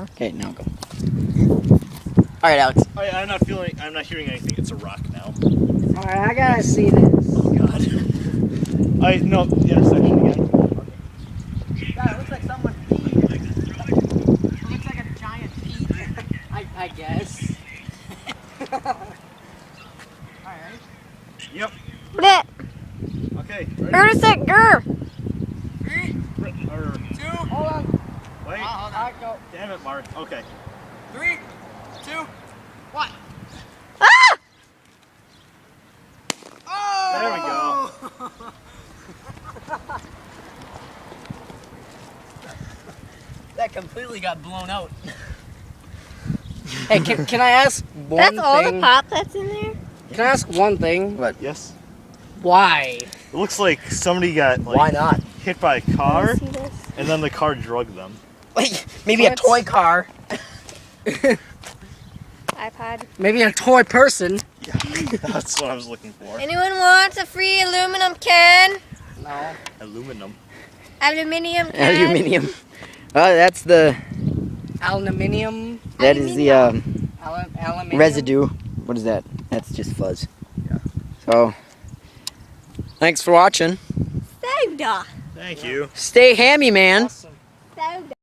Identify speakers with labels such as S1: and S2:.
S1: now.
S2: Okay, now go. All right, Alex.
S3: I'm not hearing anything. It's a rock now.
S2: All right, I gotta see this.
S3: Oh God. No. Yeah, section again.
S2: God, it looks like someone peed. It looks like a giant pee. I guess. Alright.
S3: Yep.
S1: Bleh.
S3: Okay.
S1: Where's that girl?
S3: 3, 2.
S2: Hold on.
S3: Wait.
S2: Hold on. Go.
S3: Damn it, Mark. Okay.
S2: 3, 2, 1.
S1: Ah!
S2: Oh!
S3: There we go.
S2: That completely got blown out. Hey, can I ask one
S1: That's all
S2: thing?
S1: the pop that's in there?
S2: Can I ask one thing?
S3: What? Yes.
S2: Why?
S3: It looks like somebody got
S2: Why not?
S3: hit by a car,
S1: See this?
S3: and then the car drugged them.
S2: Like, maybe a toy car.
S1: iPod.
S2: Maybe a toy person.
S3: Yeah, that's what I was looking for.
S1: Anyone wants a free aluminum can?
S2: No.
S3: Aluminum.
S1: Aluminium can?
S4: Aluminium. That's the.
S2: Aluminium.
S4: That is the
S2: Aluminium.
S4: residue. What is that? That's just fuzz.
S3: Yeah.
S4: So. Thanks for watching.
S1: Saved.
S3: Thank you.
S4: Stay hammy, man.
S3: Awesome.